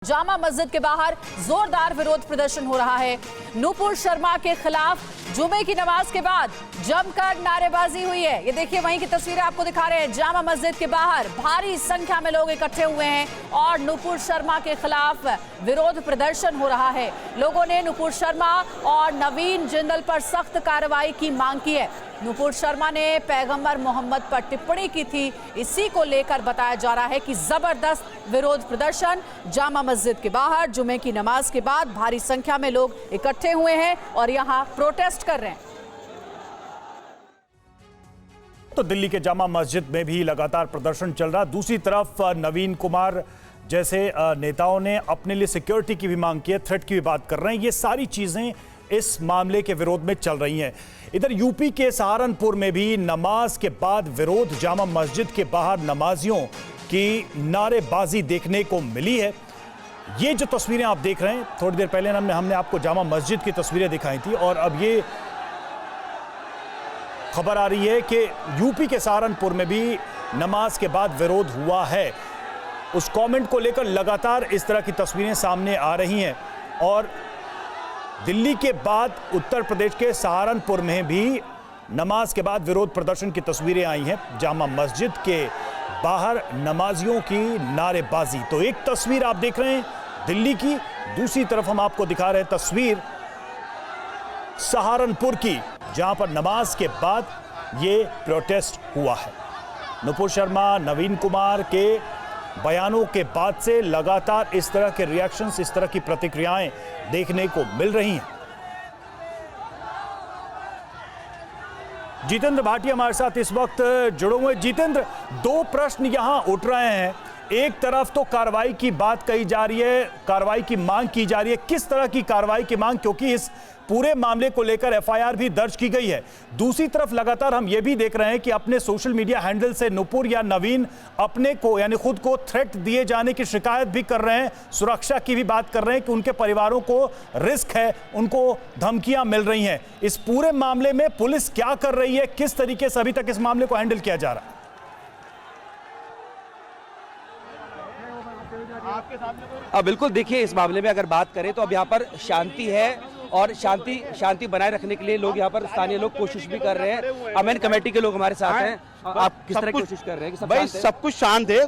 जामा मस्जिद के बाहर जोरदार विरोध प्रदर्शन हो रहा है। नूपुर शर्मा के खिलाफ जुमे की नमाज के बाद जमकर नारेबाजी हुई है। ये देखिए, वहीं की तस्वीरें आपको दिखा रहे हैं। जामा मस्जिद के बाहर भारी संख्या में लोग इकट्ठे हुए हैं और नूपुर शर्मा के खिलाफ विरोध प्रदर्शन हो रहा है। लोगों ने नूपुर शर्मा और नवीन जिंदल पर सख्त कार्रवाई की मांग की है। नूपुर शर्मा ने पैगंबर मोहम्मद पर टिप्पणी की थी, इसी को लेकर बताया जा रहा है कि जबरदस्त विरोध प्रदर्शन जामा मस्जिद के बाहर जुमे की नमाज के बाद भारी संख्या में लोग इकट्ठे हुए हैं और यहां प्रोटेस्ट कर रहे हैं। तो दिल्ली के जामा मस्जिद में भी लगातार प्रदर्शन चल रहा। दूसरी तरफ नवीन कुमार जैसे नेताओं ने अपने लिए सिक्योरिटी की भी मांग की है, थ्रेट की भी बात कर रहे हैं। ये सारी चीजें इस मामले के विरोध में चल रही हैं। इधर यूपी के सहारनपुर में भी नमाज के बाद विरोध, जामा मस्जिद के बाहर नमाजियों की नारेबाजी देखने को मिली है। ये जो तस्वीरें आप देख रहे हैं, थोड़ी देर पहले हमने आपको जामा मस्जिद की तस्वीरें दिखाई थी और अब ये खबर आ रही है कि यूपी के सहारनपुर में भी नमाज के बाद विरोध हुआ है। उस कमेंट को लेकर लगातार इस तरह की तस्वीरें सामने आ रही हैं और दिल्ली के बाद उत्तर प्रदेश के सहारनपुर में भी नमाज के बाद विरोध प्रदर्शन की तस्वीरें आई हैं। जामा मस्जिद के बाहर नमाजियों की नारेबाजी। तो एक तस्वीर आप देख रहे हैं दिल्ली की, दूसरी तरफ हम आपको दिखा रहे हैं तस्वीर सहारनपुर की, जहां पर नमाज के बाद ये प्रोटेस्ट हुआ है। नूपुर शर्मा, नवीन कुमार के बयानों के बाद से लगातार इस तरह के रिएक्शंस, इस तरह की प्रतिक्रियाएं देखने को मिल रही हैं। जितेंद्र भाटिया हमारे साथ इस वक्त जुड़े हुए। जितेंद्र, दो प्रश्न यहां उठ रहे हैं। एक तरफ तो कार्रवाई की बात कही जा रही है, कार्रवाई की मांग की जा रही है। किस तरह की कार्रवाई की मांग, क्योंकि इस पूरे मामले को लेकर एफआईआर भी दर्ज की गई है। दूसरी तरफ लगातार हम ये भी देख रहे हैं कि अपने सोशल मीडिया हैंडल से नूपुर या नवीन अपने को यानी खुद को थ्रेट दिए जाने की शिकायत भी कर रहे हैं, सुरक्षा की भी बात कर रहे हैं कि उनके परिवारों को रिस्क है, उनको धमकियां मिल रही हैं। इस पूरे मामले में पुलिस क्या कर रही है, किस तरीके से अभी तक इस मामले को हैंडल किया जा रहा है? बिल्कुल, देखिए, इस मामले में अगर बात करें तो अब यहाँ पर शांति है और शांति बनाए रखने के लिए लोग यहाँ पर स्थानीय लोग कोशिश भी कर रहे हैं। अमेन कमेटी के लोग हमारे साथ हैं। आप किस तरह की कोशिश कर रहे हैं कि भाई सब कुछ शांत है?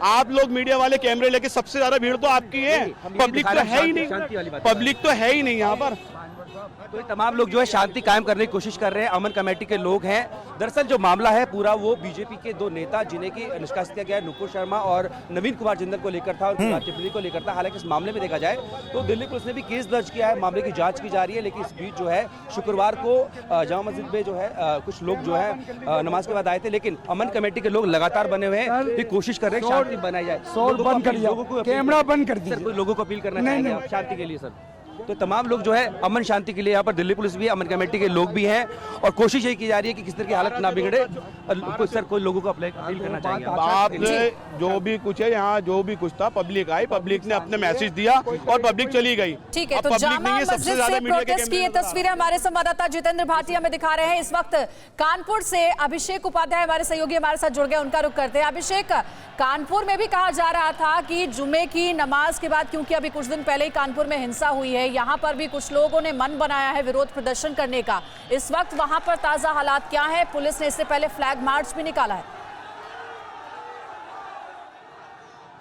आप लोग मीडिया वाले कैमरे लेके सबसे ज्यादा भीड़ तो आपकी है, पब्लिक तो है ही नहीं, पब्लिक तो है ही नहीं यहाँ पर। तो ये तमाम लोग जो है शांति कायम करने की कोशिश कर रहे हैं, अमन कमेटी के लोग हैं। दरअसल जो मामला है पूरा वो बीजेपी के दो नेता जिन्हें की निष्कासित किया गया है, नूपुर शर्मा और नवीन कुमार जिंदल को लेकर था और टिप्पणी को लेकर था। हालांकि इस मामले में देखा जाए तो दिल्ली पुलिस ने भी केस दर्ज किया है, मामले की जांच की जा रही है। लेकिन इस बीच जो है शुक्रवार को जामा मस्जिद में जो है कुछ लोग जो है नमाज के बाद आए थे, लेकिन अमन कमेटी के लोग लगातार बने हुए हैं, कोशिश कर रहे हैं शांति बनाई जाए। कैमरा बंद कर दीजिए। लोगों को अपील करना चाहेंगे आप शांति के लिए सर? तो तमाम लोग जो है अमन शांति के लिए यहाँ पर दिल्ली पुलिस भी है, अमन कमेटी के लोग भी हैं और कोशिश यही की जा रही है कि किस तरह की हालत ना बिगड़े। सर, कोई लोगों को अपील करना चाहेंगे? आपने जो भी कुछ है यहाँ, जो भी कुछ था, पब्लिक आई, पब्लिक ने अपने मैसेज दिया और पब्लिक चली गई। ठीक है, तो जामा मस्जिद से प्रोटेस्ट की ये तस्वीरें हमारे संवाददाता जितेंद्र भाटिया में दिखा रहे हैं। इस वक्त कानपुर से अभिषेक उपाध्याय हमारे सहयोगी हमारे साथ जुड़ गए, उनका रुख करते हैं। अभिषेक, कानपुर में भी कहा जा रहा था कि जुमे की नमाज के बाद, क्योंकि अभी कुछ दिन पहले ही कानपुर में हिंसा हुई है, यहाँ पर भी कुछ लोगों ने मन बनाया है विरोध प्रदर्शन करने का। इस वक्त वहां पर ताजा हालात क्या है? पुलिस ने इससे पहले फ्लैग मार्च भी निकाला है।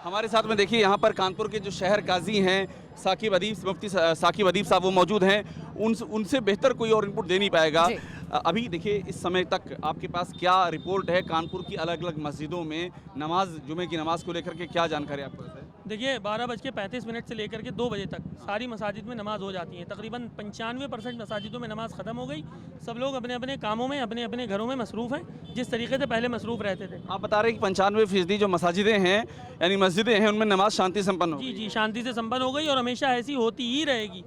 हमारे साथ में देखिए, यहाँ पर कानपुर के जो शहर काजी हैं साकिब अदीब, मुफ्ती साकिब अदीब साहब, वो मौजूद हैं। उनसे बेहतर कोई और इनपुट दे नहीं पाएगा। अभी देखिए, इस समय तक आपके पास क्या रिपोर्ट है कानपुर की अलग अलग मस्जिदों में नमाज, जुमे की नमाज को लेकर के क्या जानकारी आपको है? देखिए, 12:35 से लेकर के 2 बजे तक सारी मसाजिद में नमाज हो जाती है। तकरीबन 95% मसाजिदों में नमाज ख़त्म हो गई। सब लोग अपने अपने कामों में, अपने अपने घरों में मसरूफ़ हैं, जिस तरीके से पहले मसरूफ़ रहते थे। आप बता रहे हैं कि 95% जो मसाजिदें हैं यानी मस्जिदें हैं उनमें नमाज शांति संपन्न हो? जी, शांति से संपन्न हो गई और हमेशा ऐसी होती ही रहेगी।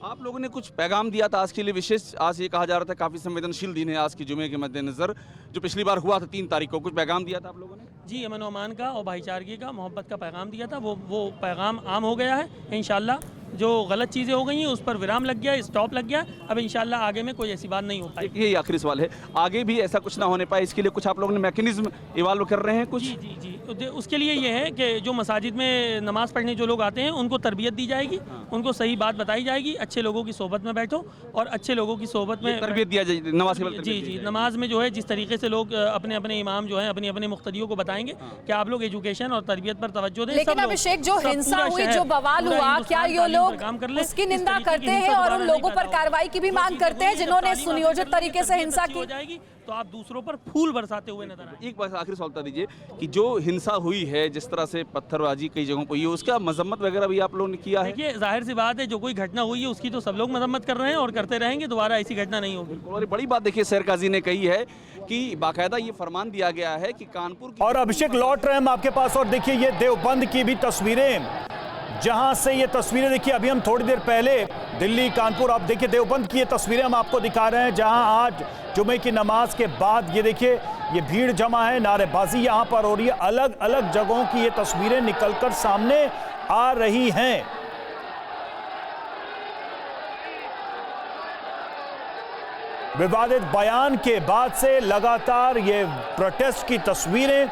आप लोगों ने कुछ पैगाम दिया था आज के लिए विशेष। आज ये कहा जा रहा था काफ़ी संवेदनशील दिन है आज की जुमे के मद्देनज़र, जो पिछली बार हुआ था 3 तारीख को, कुछ पैगाम दिया था आप लोगों ने? जी, अमन और अमान का और भाईचारगी का, मोहब्बत का पैगाम दिया था। वो पैगाम आम हो गया है। इंशाल्लाह जो गलत चीज़ें हो गई हैं उस पर विराम लग गया, स्टॉप लग गया। अब इंशाल्लाह आगे में कोई ऐसी बात नहीं हो पाएगी। ये आखिरी सवाल है, आगे भी ऐसा कुछ ना होने पाए इसके लिए कुछ आप लोगों ने मैकेनिज्म इवाल्व कर रहे हैं कुछ? जी जी जी, उसके लिए ये है कि जो मसाजिद में नमाज़ पढ़ने जो लोग आते हैं उनको तरबियत दी जाएगी, उनको सही बात बताई जाएगी, अच्छे लोगों की सोहबत में बैठो और अच्छे लोगों की सोहबत में तरबियत दिया जाए नमाज के बाद? जी जी, नमाज में जो है जिस तरीके से लोग अपने अपने इमाम जो है अपने अपने मुख्तदियों को बताएंगे कि आप लोग एजुकेशन और तरबियत पर तवज्जो दें। लेकिन अभिषेक, जो हिंसा हुई, जो बवाल हुआ, क्या ये लोग उसकी निंदा करते हैं और उन लोगों पर कार्रवाई की भी मांग करते हैं जिन्होंने सुनियोजित तरीके से हिंसा की? जाएगी तो आप दूसरों पर फूल बरसाते हुए नजर आए। एक बात आखिरी सवाल बता दीजिए कि जो हिंसा हुई है, जिस तरह से पत्थरबाजी कई जगहों पर हुई है, उसका मजम्मत वगैरह भी आप लोगों ने किया है? देखिए, जाहिर सी बात है जो कोई घटना हुई है उसकी तो सब लोग मजम्मत कर रहे हैं और करते रहेंगे, दोबारा ऐसी घटना नहीं होगी। और बड़ी बात देखिए शहर काजी ने कही है कि बाकायदा ये फरमान दिया गया है कि कानपुर की... और अभिषेक लौट रहे हैं हम आपके पास और देखिए ये देवबंद की भी तस्वीरें, जहां से ये तस्वीरें देखिए अभी हम थोड़ी देर पहले दिल्ली कानपुर, आप देखिए देवबंद की ये तस्वीरें हम आपको दिखा रहे हैं जहां आज जुमे की नमाज के बाद ये देखिए ये भीड़ जमा है, नारेबाजी यहां पर हो रही है, अलग अलग जगहों की ये तस्वीरें निकलकर सामने आ रही हैं। विवादित बयान के बाद से लगातार ये प्रोटेस्ट की तस्वीरें,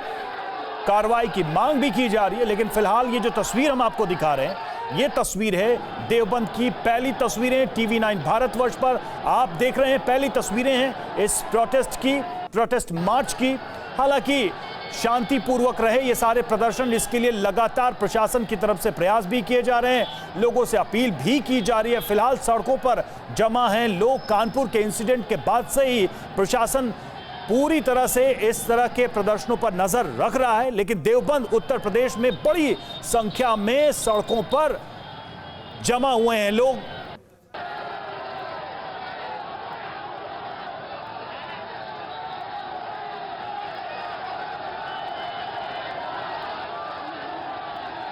कार्रवाई की मांग भी की जा रही है, लेकिन फिलहाल ये जो तस्वीर हम आपको दिखा रहे हैं ये तस्वीर है देवबंद की पहली तस्वीरें TV9 भारतवर्ष पर आप देख रहे हैं। पहली तस्वीरें हैं इस प्रोटेस्ट की, प्रोटेस्ट मार्च की। हालांकि शांतिपूर्वक रहे ये सारे प्रदर्शन, इसके लिए लगातार प्रशासन की तरफ से प्रयास भी किए जा रहे हैं, लोगों से अपील भी की जा रही है। फिलहाल सड़कों पर जमा हैं लोग। कानपुर के इंसिडेंट के बाद से ही प्रशासन पूरी तरह से इस तरह के प्रदर्शनों पर नजर रख रहा है, लेकिन देवबंद उत्तर प्रदेश में बड़ी संख्या में सड़कों पर जमा हुए हैं लोग।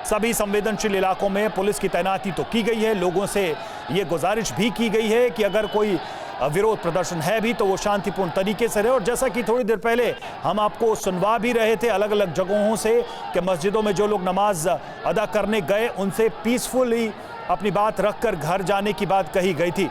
सभी संवेदनशील इलाकों में पुलिस की तैनाती तो की गई है। लोगों से यह गुजारिश भी की गई है कि अगर कोई विरोध प्रदर्शन है भी तो वो शांतिपूर्ण तरीके से रहे। और जैसा कि थोड़ी देर पहले हम आपको सुनवा भी रहे थे अलग अलग जगहों से कि मस्जिदों में जो लोग नमाज अदा करने गए उनसे पीसफुली अपनी बात रखकर घर जाने की बात कही गई थी।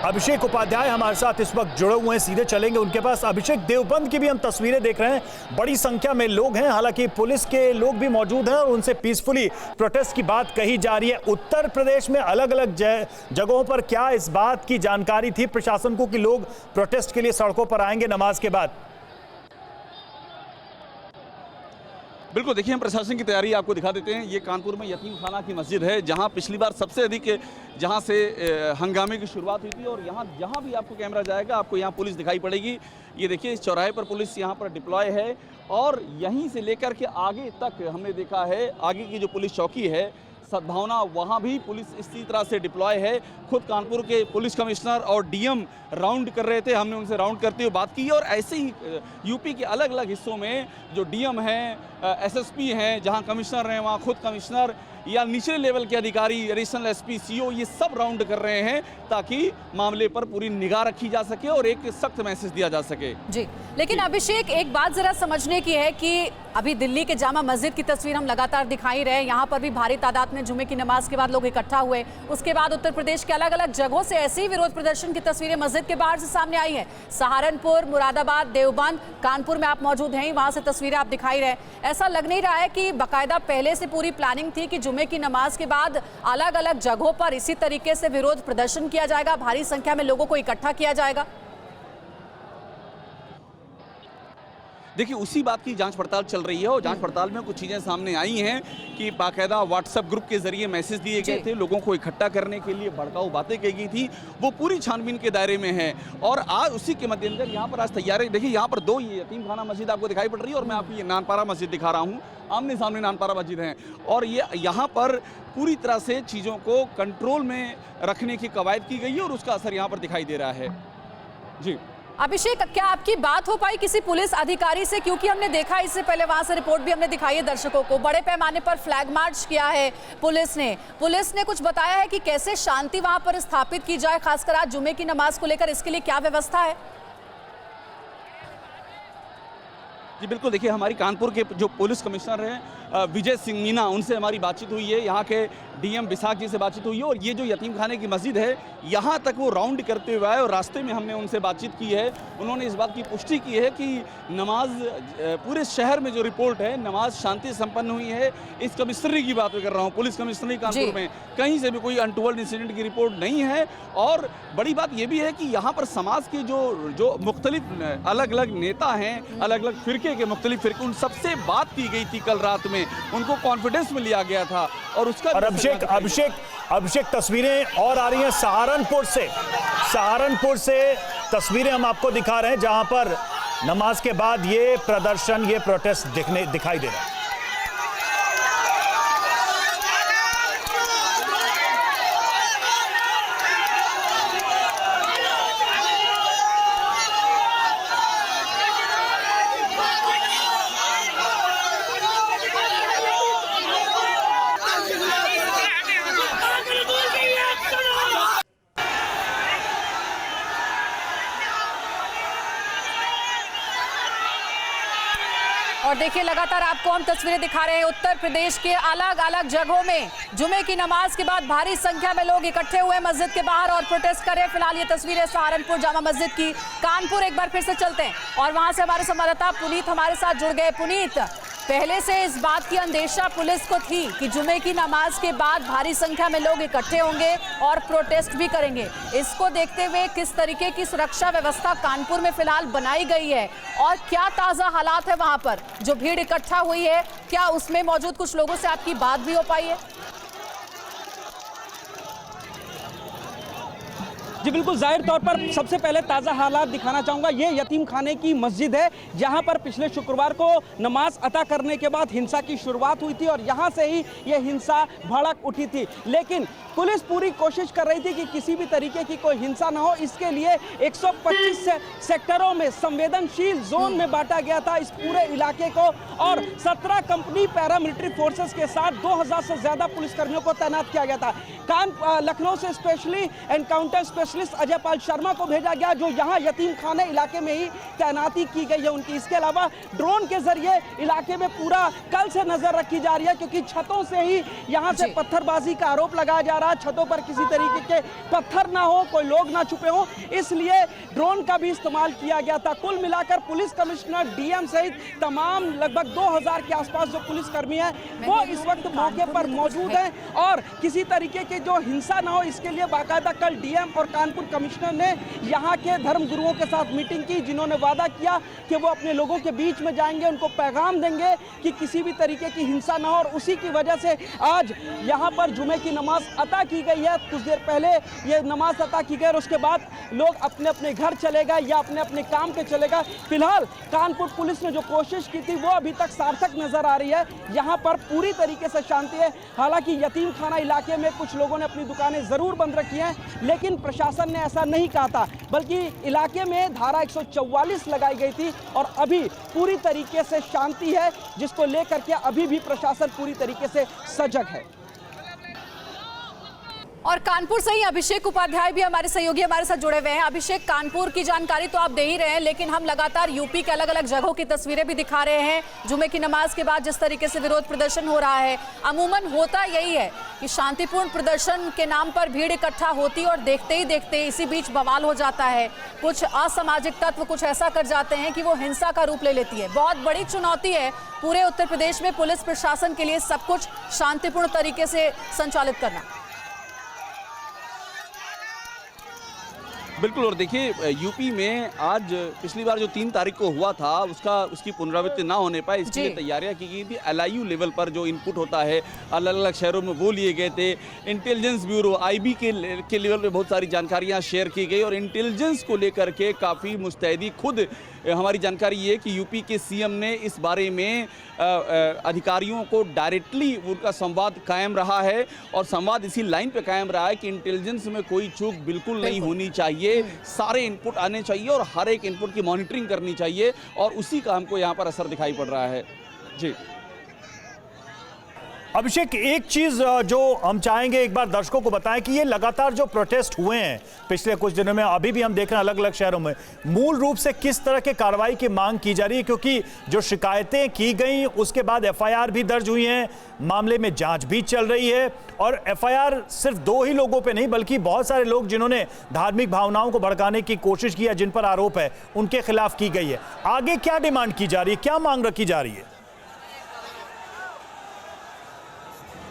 अभिषेक उपाध्याय हमारे साथ इस वक्त जुड़े हुए हैं, सीधे चलेंगे उनके पास। अभिषेक, देवबंद की भी हम तस्वीरें देख रहे हैं, बड़ी संख्या में लोग हैं, हालांकि पुलिस के लोग भी मौजूद हैं और उनसे पीसफुली प्रोटेस्ट की बात कही जा रही है। उत्तर प्रदेश में अलग अलग जगहों पर क्या इस बात की जानकारी थी प्रशासन को कि लोग प्रोटेस्ट के लिए सड़कों पर आएंगे नमाज के बाद? बिल्कुल, देखिए हम प्रशासन की तैयारी आपको दिखा देते हैं। ये कानपुर में यतीम खाना की मस्जिद है जहां पिछली बार सबसे अधिक जहां से हंगामे की शुरुआत हुई थी और जहां भी आपको कैमरा जाएगा आपको यहां पुलिस दिखाई पड़ेगी। ये देखिए इस चौराहे पर पुलिस यहां पर डिप्लॉय है और यहीं से लेकर के आगे तक हमने देखा है आगे की जो पुलिस चौकी है सद्भावना, वहाँ भी पुलिस इसी तरह से डिप्लॉय है। खुद कानपुर के पुलिस कमिश्नर और डीएम राउंड कर रहे थे, हमने उनसे राउंड करते हुए बात की और ऐसे ही यूपी के अलग अलग हिस्सों में जो डीएम हैं, एसएसपी हैं, जहाँ कमिश्नर हैं वहाँ खुद कमिश्नर या निचले लेवल के अधिकारी, एडिशनल एसपी, सीओ, ये सब राउंड कर रहे हैं ताकि मामले पर पूरी निगाह रखी जा सके और एक सख्त मैसेज दिया जा सके। जी, लेकिन अभिषेक एक बात जरा समझने की है कि अभी दिल्ली के जामा मस्जिद की तस्वीर हम लगातार दिखाई रहे हैं, यहाँ पर भी भारी तादाद में जुमे की नमाज के बाद लोग इकट्ठा हुए। उसके बाद उत्तर प्रदेश के अलग अलग जगहों से ऐसे ही विरोध प्रदर्शन की तस्वीरें मस्जिद के बाहर से सामने आई है। सहारनपुर, मुरादाबाद, देवबंद, कानपुर में आप मौजूद हैं, वहां से तस्वीरें आप दिखाई रहे। ऐसा लग नहीं रहा है कि बाकायदा पहले से पूरी प्लानिंग थी कि जुमे की नमाज के बाद अलग अलग जगहों पर इसी तरीके से विरोध प्रदर्शन किया जाएगा, भारी संख्या में लोगों को इकट्ठा किया जाएगा? देखिए उसी बात की जांच पड़ताल चल रही है और जांच पड़ताल में कुछ चीज़ें सामने आई हैं कि बाकायदा व्हाट्सएप ग्रुप के जरिए मैसेज दिए गए थे, लोगों को इकट्ठा करने के लिए भड़काऊ बातें कही गई थी, वो पूरी छानबीन के दायरे में है। और आज उसी के मद्देनजर यहाँ पर आज तैयारी, देखिए यहाँ पर दो ये यतीम खाना मस्जिद आपको दिखाई पड़ रही है और मैं आपको ये नानपारा मस्जिद दिखा रहा हूँ, आमने सामने नानपारा मस्जिद हैं और ये यहाँ पर पूरी तरह से चीज़ों को कंट्रोल में रखने की कवायद की गई है और उसका असर यहाँ पर दिखाई दे रहा है। जी अभिषेक, क्या आपकी बात हो पाई किसी पुलिस अधिकारी से? क्योंकि हमने देखा इससे पहले वहां से रिपोर्ट भी हमने दिखाई है दर्शकों को, बड़े पैमाने पर फ्लैग मार्च किया है पुलिस ने कुछ बताया है कि कैसे शांति वहां पर स्थापित की जाए, खासकर आज जुमे की नमाज को लेकर इसके लिए क्या व्यवस्था है? जी बिल्कुल, देखिए हमारी कानपुर के जो पुलिस कमिश्नर हैं विजय सिंह मीना, उनसे हमारी बातचीत हुई है, यहाँ के डीएम विशाख जी से बातचीत हुई है और ये जो यतीम खाने की मस्जिद है यहाँ तक वो राउंड करते हुए आए और रास्ते में हमने उनसे बातचीत की है। उन्होंने इस बात की पुष्टि की है कि नमाज पूरे शहर में जो रिपोर्ट है नमाज शांति संपन्न हुई है। इस कमिश्नरी की बात कर रहा हूँ, पुलिस कमिश्नरी कानपुर में कहीं से भी कोई अनटूवर्ड इंसिडेंट की रिपोर्ट नहीं है। और बड़ी बात ये भी है कि यहाँ पर समाज के जो मुख्तलिफ अलग अलग नेता हैं, अलग अलग फिरके के मुख्तलिफ फिरके, उन सबसे बात की गई थी कल रात में, उनको कॉन्फिडेंस में लिया गया था। और उसका अभिषेक तस्वीरें और आ रही हैं सहारनपुर से तस्वीरें हम आपको दिखा रहे हैं जहां पर नमाज के बाद ये प्रदर्शन, ये प्रोटेस्ट दिखाई दे रहा है। और देखिए लगातार आपको हम तस्वीरें दिखा रहे हैं उत्तर प्रदेश के अलग अलग जगहों में जुमे की नमाज के बाद भारी संख्या में लोग इकट्ठे हुए मस्जिद के बाहर और प्रोटेस्ट कर रहे हैं। फिलहाल ये तस्वीरें सहारनपुर जामा मस्जिद की। कानपुर एक बार फिर से चलते हैं और वहां से हमारे संवाददाता पुनीत हमारे साथ जुड़ गए। पुनीत, पहले से इस बात की अंदेशा पुलिस को थी कि जुमे की नमाज के बाद भारी संख्या में लोग इकट्ठे होंगे और प्रोटेस्ट भी करेंगे। इसको देखते हुए किस तरीके की सुरक्षा व्यवस्था कानपुर में फिलहाल बनाई गई है और क्या ताजा हालात है वहां पर? जो भीड़ इकट्ठा हुई है, क्या उसमें मौजूद कुछ लोगों से आपकी बात भी हो पाई है? जी बिल्कुल, जाहिर तौर पर सबसे पहले ताज़ा हालात दिखाना चाहूँगा। ये यतीम खाने की मस्जिद है जहाँ पर पिछले शुक्रवार को नमाज अता करने के बाद हिंसा की शुरुआत हुई थी और यहाँ से ही ये हिंसा भड़क उठी थी। लेकिन पुलिस पूरी कोशिश कर रही थी कि किसी भी तरीके की कोई हिंसा ना हो। इसके लिए 125 सेक्टरों में संवेदनशील जोन में बांटा गया था इस पूरे इलाके को और 17 कंपनी पैरामिलिट्री फोर्सेस के साथ 2000 से ज़्यादा पुलिसकर्मियों को तैनात किया गया था। लखनऊ से specially encounter specialist Ajay Pal Sharma को भेजा गया जो यहाँ यतीम खाने इलाके में ही तैनाती की गई है उनकी। इसके अलावा ड्रोन के जरिए इलाके में पूरा कल से नजर रखी जा रही है क्योंकि छतों से ही यहाँ से पत्थरबाजी का आरोप लगाया जा रहा है। छतों पर किसी तरीके के पत्थर ना हो, कोई लोग ना छुपे हो, इसलिए ड्रोन का भी इस्तेमाल किया गया था। कुल मिलाकर पुलिस कमिश्नर, डीएम सहित तमाम लगभग 2000 के आसपास जो पुलिसकर्मी हैं वो इस वक्त मौके पर मौजूद हैं और किसी तरीके की जो हिंसा ना हो इसके लिए बाकायदा कल डीएम और कानपुर कमिश्नर ने यहाँ के धर्म गुरुओं के साथ मीटिंग की जिन्होंने वादा किया कि वो अपने लोगों के बीच में जाएंगे, उनको पैगाम देंगे कि किसी भी तरीके की हिंसा ना हो। और उसी की वजह से आज यहाँ पर जुमे की नमाज अता की गई है। कुछ देर पहले ये नमाज अता की गई और उसके बाद लोग अपने अपने घर चले गए या अपने अपने काम पे चले गए। फिलहाल कानपुर पुलिस ने जो कोशिश की थी वो अभी तक सार्थक नजर आ रही है। यहाँ पर पूरी तरीके से शांति है। हालांकि यतीम खाना इलाके में कुछ लोगों ने अपनी दुकानें जरूर बंद रखी हैं लेकिन प्रशासन ने ऐसा नहीं कहा था, बल्कि इलाके में धारा 144 लगाई गई थी और अभी पूरी तरीके से शांति है जिसको लेकर के अभी भी प्रशासन पूरी तरीके से सजग है। और कानपुर से ही अभिषेक उपाध्याय भी हमारे सहयोगी हमारे साथ जुड़े हुए हैं। अभिषेक, कानपुर की जानकारी तो आप दे ही रहे हैं लेकिन हम लगातार यूपी के अलग अलग जगहों की तस्वीरें भी दिखा रहे हैं। जुमे की नमाज के बाद जिस तरीके से विरोध प्रदर्शन हो रहा है, अमूमन होता यही है कि शांतिपूर्ण प्रदर्शन के नाम पर भीड़ इकट्ठा होती और देखते ही देखते इसी बीच बवाल हो जाता है। कुछ असामाजिक तत्व कुछ ऐसा कर जाते हैं कि वो हिंसा का रूप ले लेती है। बहुत बड़ी चुनौती है पूरे उत्तर प्रदेश में पुलिस प्रशासन के लिए सब कुछ शांतिपूर्ण तरीके से संचालित करना। बिल्कुल, और देखिए यूपी में आज पिछली बार जो 3 तारीख को हुआ था उसकी पुनरावृत्ति ना होने पाए, इसके लिए तैयारियां की गई थी। LIU लेवल पर जो इनपुट होता है अलग अलग शहरों में वो लिए गए थे। इंटेलिजेंस ब्यूरो IB के लेवल पे बहुत सारी जानकारियां शेयर की गई और इंटेलिजेंस को लेकर के काफ़ी मुस्तैदी खुद हमारी जानकारी ये कि यूपी के CM ने इस बारे में अधिकारियों को डायरेक्टली उनका संवाद कायम रहा है और संवाद इसी लाइन पे कायम रहा है कि इंटेलिजेंस में कोई चूक बिल्कुल नहीं होनी चाहिए। चाहिए, सारे इनपुट आने चाहिए और हर एक इनपुट की मॉनिटरिंग करनी चाहिए और उसी का हमको यहाँ पर असर दिखाई पड़ रहा है। जी अभिषेक, एक चीज जो हम चाहेंगे एक बार दर्शकों को बताएं कि ये लगातार जो प्रोटेस्ट हुए हैं पिछले कुछ दिनों में, अभी भी हम देख रहे हैं अलग अलग शहरों में, मूल रूप से किस तरह के कार्रवाई की मांग की जा रही है? क्योंकि जो शिकायतें की गई उसके बाद एफआईआर भी दर्ज हुई हैं, मामले में जांच भी चल रही है और एफआईआर सिर्फ 2 ही लोगों पे नहीं बल्कि बहुत सारे लोग जिन्होंने धार्मिक भावनाओं को भड़काने की कोशिश की है, जिन पर आरोप है, उनके खिलाफ की गई है। आगे क्या डिमांड की जा रही है, क्या मांग रखी जा रही है?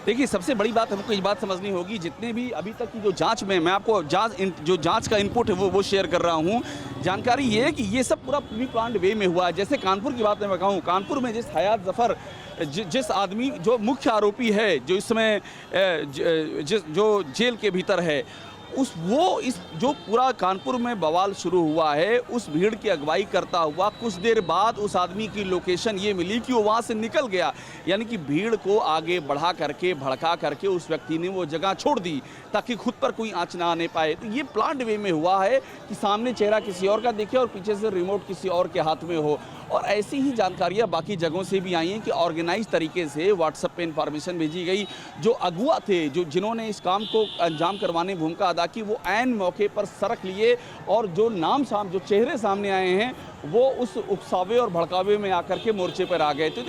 देखिए, सबसे बड़ी बात हमको ये बात समझनी होगी, जितने भी अभी तक की जो जांच में, मैं आपको जो जांच का इनपुट है वो शेयर कर रहा हूँ। जानकारी ये है कि ये सब पूरा प्री प्लान्ड वे में हुआ है। जैसे कानपुर की बात मैं कहूँ, कानपुर में जिस हयात जफर जिस आदमी जो मुख्य आरोपी है, जो इसमें जो जेल के भीतर है, इस जो पूरा कानपुर में बवाल शुरू हुआ है, उस भीड़ की अगुवाई करता हुआ कुछ देर बाद उस आदमी की लोकेशन ये मिली कि वो वहाँ से निकल गया। यानी कि भीड़ को आगे बढ़ा करके, भड़का करके उस व्यक्ति ने वो जगह छोड़ दी ताकि खुद पर कोई आँच ना आने पाए। तो ये प्लान्ड वे में हुआ है कि सामने चेहरा किसी और का दिखे और पीछे से रिमोट किसी और के हाथ में हो। और ऐसी ही जानकारियां बाकी जगहों से भी आई हैं कि ऑर्गेनाइज तरीके से व्हाट्सएप पे इंफॉर्मेशन भेजी गई। जो अगुआ थे, जिन्होंने इस काम को अंजाम करवाने में भूमिका अदा की, वो ऐन मौके पर सड़क लिए और जो जो चेहरे सामने आए हैं वो उस उकसावे और भड़कावे में आकर के मोर्चे पर आ गए। तो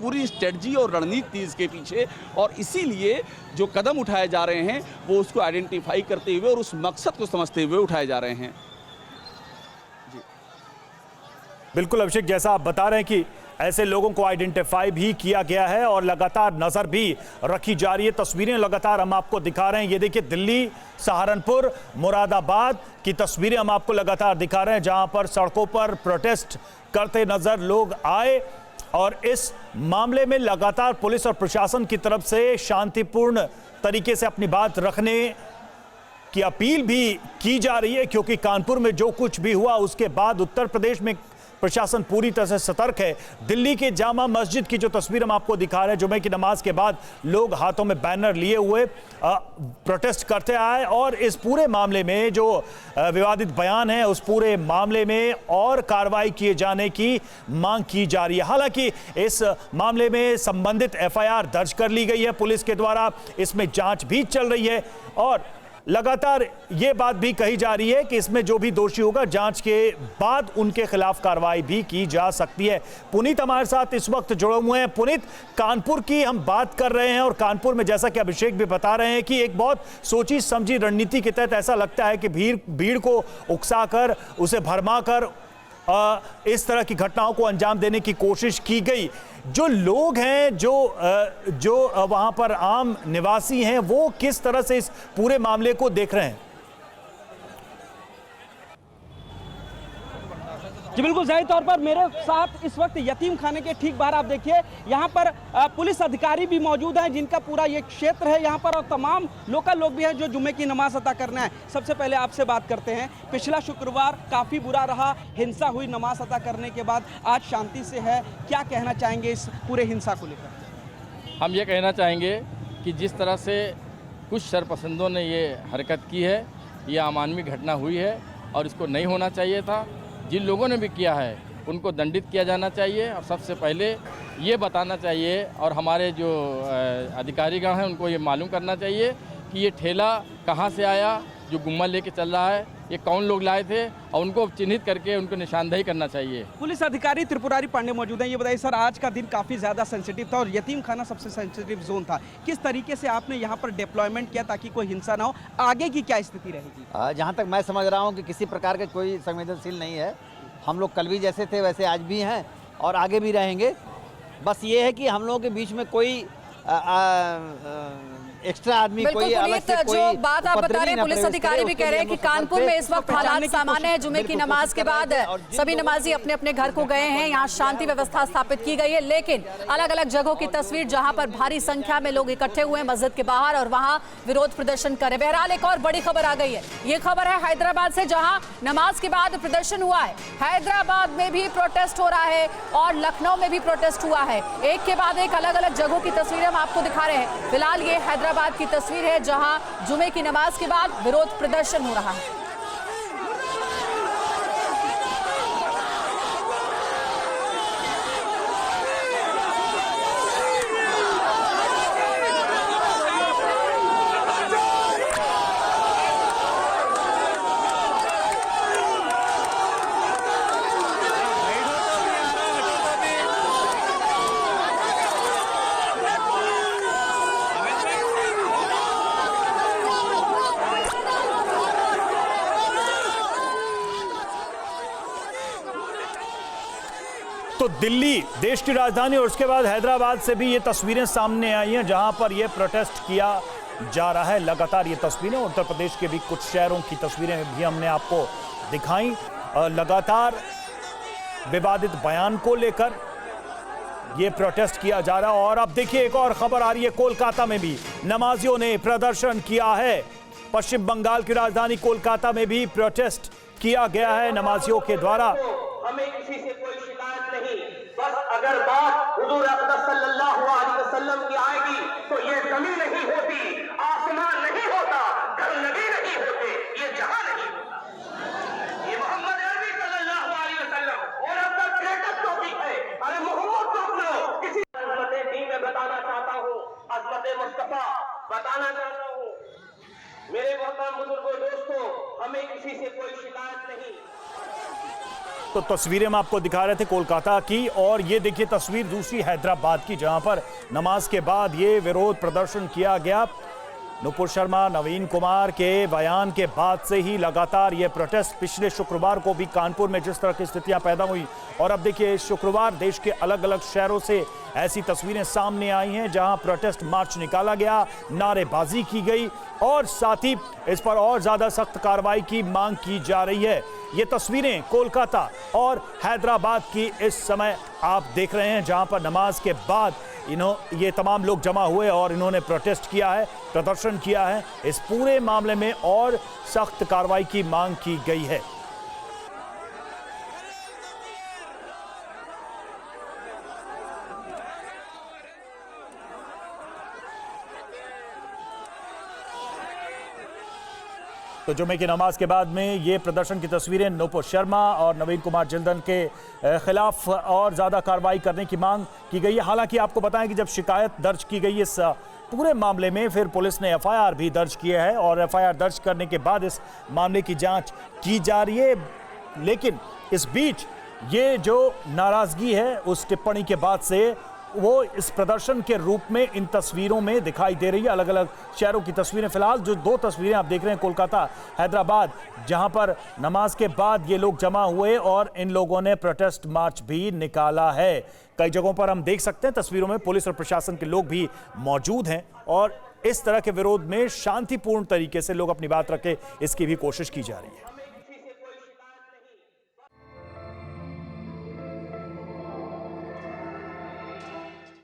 पूरी स्ट्रेटजी और रणनीति थी इसके पीछे और इसीलिए जो कदम उठाए जा रहे हैं वो उसको आइडेंटिफाई करते हुए और उस मकसद को समझते हुए उठाए जा रहे हैं। बिल्कुल अभिषेक, जैसा आप बता रहे हैं कि ऐसे लोगों को आइडेंटिफाई भी किया गया है और लगातार नजर भी रखी जा रही है। तस्वीरें लगातार हम आपको दिखा रहे हैं। ये देखिए, दिल्ली, सहारनपुर, मुरादाबाद की तस्वीरें हम आपको लगातार दिखा रहे हैं, जहां पर सड़कों पर प्रोटेस्ट करते नजर लोग आए और इस मामले में लगातार पुलिस और प्रशासन की तरफ से शांतिपूर्ण तरीके से अपनी बात रखने की अपील भी की जा रही है। क्योंकि कानपुर में जो कुछ भी हुआ उसके बाद उत्तर प्रदेश में प्रशासन पूरी तरह से सतर्क है। दिल्ली के जामा मस्जिद की जो तस्वीर हम आपको दिखा रहे हैं, जुमे की नमाज के बाद लोग हाथों में बैनर लिए हुए प्रोटेस्ट करते आए और इस पूरे मामले में जो विवादित बयान है, उस पूरे मामले में और कार्रवाई किए जाने की मांग की जा रही है। हालांकि इस मामले में संबंधित एफआईआर दर्ज कर ली गई है पुलिस के द्वारा, इसमें जांच भी चल रही है और लगातार ये बात भी कही जा रही है कि इसमें जो भी दोषी होगा जांच के बाद उनके खिलाफ कार्रवाई भी की जा सकती है। पुनीत हमारे साथ इस वक्त जुड़े हुए हैं। पुनीत, कानपुर की हम बात कर रहे हैं और कानपुर में जैसा कि अभिषेक भी बता रहे हैं कि एक बहुत सोची समझी रणनीति के तहत ऐसा लगता है कि भीड़ को उकसाकर, उसे भरमाकर इस तरह की घटनाओं को अंजाम देने की कोशिश की गई। जो लोग हैं, जो वहां पर आम निवासी हैं, वो किस तरह से इस पूरे मामले को देख रहे हैं? जी बिल्कुल सही तौर पर मेरे साथ इस वक्त यतीम खाने के ठीक बाहर आप देखिए, यहाँ पर पुलिस अधिकारी भी मौजूद हैं जिनका पूरा ये क्षेत्र है यहाँ पर और तमाम लोकल लोग भी हैं जो जुम्मे की नमाज अता करना है। सबसे पहले आपसे बात करते हैं, पिछला शुक्रवार काफ़ी बुरा रहा, हिंसा हुई नमाज अता करने के बाद, आज शांति से है, क्या कहना चाहेंगे इस पूरे हिंसा को लेकर? हम ये कहना चाहेंगे कि जिस तरह से कुछ शरपसंदों ने ये हरकत की है, ये अमानवीय घटना हुई है और इसको नहीं होना चाहिए था। जिन लोगों ने भी किया है उनको दंडित किया जाना चाहिए और सबसे पहले ये बताना चाहिए और हमारे जो अधिकारीगण हैं उनको ये मालूम करना चाहिए कि ये ठेला कहाँ से आया, जो गुम्मा लेके चल रहा है, ये कौन लोग लाए थे और उनको चिन्हित करके उनको निशानदेही करना चाहिए। पुलिस अधिकारी त्रिपुरारी पांडे मौजूद हैं। ये बताइए सर, आज का दिन काफ़ी ज़्यादा सेंसिटिव था और यतीम खाना सबसे सेंसिटिव जोन था, किस तरीके से आपने यहाँ पर डिप्लॉयमेंट किया ताकि कोई हिंसा ना हो? आगे की क्या स्थिति रहेगी? जहाँ तक मैं समझ रहा हूँ कि किसी प्रकार का कोई संवेदनशील नहीं है। हम लोग कल भी जैसे थे वैसे आज भी हैं और आगे भी रहेंगे। बस ये है कि हम लोगों के बीच में कोई एक्स्ट्रा आदमी कोई अलग से कोई जो बात आप बता रहे हैं, पुलिस अधिकारी भी कह रहे हैं कि कानपुर में इस वक्त हालात सामान्य है। जुमे की नमाज के बाद सभी नमाजी अपने अपने घर को गए हैं, यहाँ शांति व्यवस्था स्थापित की गई है, लेकिन अलग अलग जगहों की तस्वीर जहां पर भारी संख्या में लोग इकट्ठे हुए हैं मस्जिद के बाहर और वहां विरोध प्रदर्शन कर रहे हैं। बहरहाल एक और बड़ी खबर आ गई है, ये खबर है हैदराबाद से, जहां नमाज के बाद प्रदर्शन हुआ है। हैदराबाद में भी प्रोटेस्ट हो रहा है और लखनऊ में भी प्रोटेस्ट हुआ है। एक के बाद एक अलग अलग जगहों की तस्वीरें हम आपको दिखा रहे हैं। फिलहाल ये हैदराबाद की तस्वीर है जहां जुमे की नमाज के बाद विरोध प्रदर्शन हो रहा है। तो दिल्ली देश की राजधानी और उसके बाद हैदराबाद से भी ये तस्वीरें सामने आई हैं जहां पर ये प्रोटेस्ट किया जा रहा है। लगातार ये तस्वीरें उत्तर प्रदेश के भी कुछ शहरों की तस्वीरें भी हमने आपको दिखाई। लगातार विवादित बयान को लेकर ये प्रोटेस्ट किया जा रहा है। और अब देखिए एक और खबर आ रही है, कोलकाता में भी नमाजियों ने प्रदर्शन किया है। पश्चिम बंगाल की राजधानी कोलकाता में भी प्रोटेस्ट किया गया है नमाजियों के द्वारा। हमें किसी से कोई शिकायत नहीं, बस अगर बात हुजूर अक़दस सल्लल्लाहु अलैहि वसल्लम की आएगी तो ये जमीन नहीं होती, आसमान नहीं होता, घर नबी नहीं होते, ये जहां नहीं होता। ये मोहम्मद अरबी सल्लल्लाहु अलैहि वसल्लम और अब तक ग्रेटेस्ट टॉपिक है। अरे मोहम्मद को अपनाओ। किसी अज़मत दी में बताना चाहता हूँ, अज़मत मुस्तफा बताना चाहता हूँ। मेरे मोहतरम बुजुर्गों, दोस्तों, हमें किसी से कोई शिकायत नहीं। तो तस्वीरें हम आपको दिखा रहे थे कोलकाता की, और ये देखिए तस्वीर दूसरी हैदराबाद की जहां पर नमाज के बाद ये विरोध प्रदर्शन किया गया। नुपुर शर्मा, नवीन कुमार के बयान के बाद से ही लगातार ये प्रोटेस्ट, पिछले शुक्रवार को भी कानपुर में जिस तरह की स्थितियां पैदा हुई, और अब देखिए शुक्रवार देश के अलग अलग शहरों से ऐसी तस्वीरें सामने आई हैं जहां प्रोटेस्ट मार्च निकाला गया, नारेबाजी की गई और साथ ही इस पर और ज्यादा सख्त कार्रवाई की मांग की जा रही है। ये तस्वीरें कोलकाता और हैदराबाद की इस समय आप देख रहे हैं जहां पर नमाज के बाद ये तमाम लोग जमा हुए और इन्होंने प्रोटेस्ट किया है, प्रदर्शन किया है। इस पूरे मामले में और सख्त कार्रवाई की मांग की गई है। तो जुमे की नमाज के बाद में ये प्रदर्शन की तस्वीरें, नुपुर शर्मा और नवीन कुमार जिंदल के खिलाफ और ज़्यादा कार्रवाई करने की मांग की गई है। हालांकि आपको बताएं कि जब शिकायत दर्ज की गई इस पूरे मामले में, फिर पुलिस ने एफआईआर भी दर्ज किया है और एफआईआर दर्ज करने के बाद इस मामले की जांच की जा रही है। लेकिन इस बीच ये जो नाराज़गी है उस टिप्पणी के बाद से वो इस प्रदर्शन के रूप में इन तस्वीरों में दिखाई दे रही है। अलग अलग शहरों की तस्वीरें, फिलहाल जो दो तस्वीरें आप देख रहे हैं कोलकाता, हैदराबाद, जहां पर नमाज के बाद ये लोग जमा हुए और इन लोगों ने प्रोटेस्ट मार्च भी निकाला है। कई जगहों पर हम देख सकते हैं तस्वीरों में पुलिस और प्रशासन के लोग भी मौजूद हैं और इस तरह के विरोध में शांतिपूर्ण तरीके से लोग अपनी बात रखें, इसकी भी कोशिश की जा रही है।